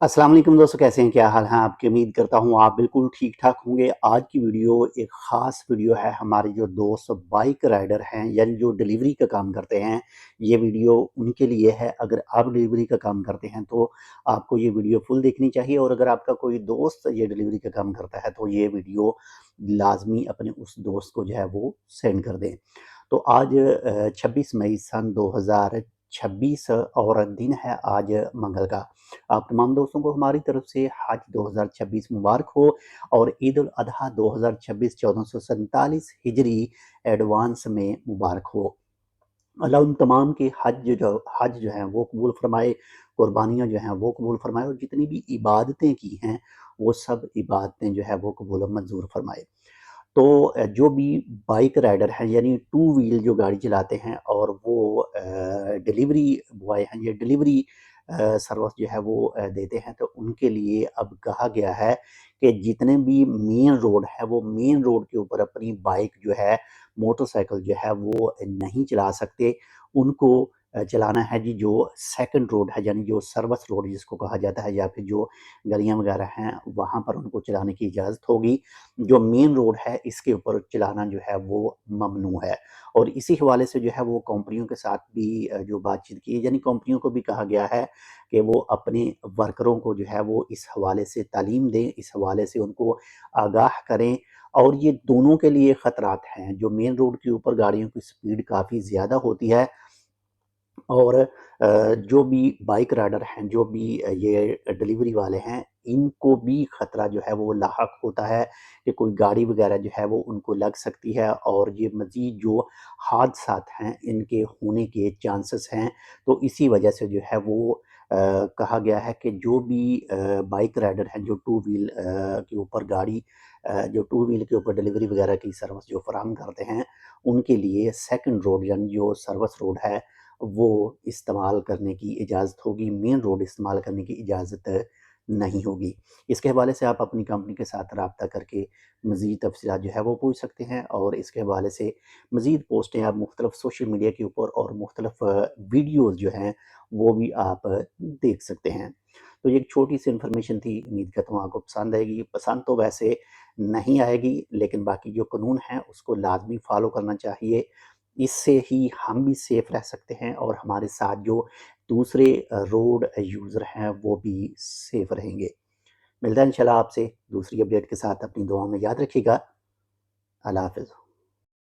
अस्सलाम वालेकुम दोस्तों, कैसे हैं? क्या हाल है आपके? उम्मीद करता हूँ आप बिल्कुल ठीक ठाक होंगे। आज की वीडियो एक ख़ास वीडियो है। हमारे जो दोस्त बाइक राइडर हैं यानी जो डिलीवरी का काम करते हैं, ये वीडियो उनके लिए है। अगर आप डिलीवरी का काम करते हैं तो आपको ये वीडियो फुल देखनी चाहिए, और अगर आपका कोई दोस्त ये डिलीवरी का काम करता है तो ये वीडियो लाजमी अपने उस दोस्त को जो है वो सेंड कर दें। तो आज 26 मई सन 2026 और दिन है आज मंगल का। आप तमाम दोस्तों को हमारी तरफ से हज 2026 मुबारक हो, और ईद उल अजहा 2026 1447 हिजरी एडवांस में मुबारक हो। अल्लाह उन तमाम के हज जो हैं वो कबूल फरमाए, कुर्बानियाँ जो हैं वो कबूल फरमाए, और जितनी भी इबादतें की हैं वो सब इबादतें जो है वो कबूल और मंजूर फरमाए। तो जो भी बाइक राइडर हैं यानी टू व्हील जो गाड़ी चलाते हैं, और वो डिलीवरी बॉय हैं, ये डिलीवरी सर्विस जो है वो देते हैं, तो उनके लिए अब कहा गया है कि जितने भी मेन रोड है वो मेन रोड के ऊपर अपनी बाइक जो है, मोटरसाइकिल जो है वो नहीं चला सकते। उनको चलाना है जी जो सेकंड रोड है, यानी जो सर्विस रोड जिसको कहा जाता है, या फिर जो गलियां वगैरह हैं वहाँ पर उनको चलाने की इजाज़त होगी। जो मेन रोड है इसके ऊपर चलाना जो है वो ममनू है। और इसी हवाले से जो है वो कंपनियों के साथ भी जो बातचीत की, यानी कंपनियों को भी कहा गया है कि वो अपने वर्करों को जो है वो इस हवाले से तालीम दें, इस हवाले से उनको आगाह करें। और ये दोनों के लिए ख़तरात हैं। जो मेन रोड के ऊपर गाड़ियों की स्पीड काफ़ी ज़्यादा होती है, और जो भी बाइक राइडर हैं, जो भी ये डिलीवरी वाले हैं, इनको भी ख़तरा जो है वो लाहक होता है कि कोई गाड़ी वगैरह जो है वो उनको लग सकती है, और ये मज़ीद जो हादसात हैं इनके होने के चांसेस हैं। तो इसी वजह से जो है वो कहा गया है कि जो भी बाइक राइडर हैं, जो टू व्हील के ऊपर गाड़ी जो टू व्हील के ऊपर डिलीवरी वगैरह की सर्विस जो फराहम करते हैं, उनके लिए सेकंड रोड यानी जो सर्विस रोड है वो इस्तेमाल करने की इजाज़त होगी, मेन रोड इस्तेमाल करने की इजाज़त नहीं होगी। इसके हवाले से आप अपनी कंपनी के साथ राब्ता करके मज़ीद तफ़सीलात जो है वो पूछ सकते हैं, और इसके हवाले से मज़ीद पोस्टें आप मुख्तलिफ़ सोशल मीडिया के ऊपर और मुख्तलिफ़ वीडियोज़ जो हैं वो भी आप देख सकते हैं। तो ये एक छोटी-सी इन्फॉर्मेशन थी, उम्मीद करता हूँ आपको पसंद आएगी। पसंद तो वैसे नहीं आएगी, लेकिन बाकी जो कानून हैं उसको लाज़मी फ़ॉलो करना चाहिए। इससे ही हम भी सेफ रह सकते हैं, और हमारे साथ जो दूसरे रोड यूज़र हैं वो भी सेफ रहेंगे। मिलता है इंशाल्लाह आपसे दूसरी अपडेट के साथ। अपनी दुआओं में याद रखिएगा। अल्लाह हाफ़िज़।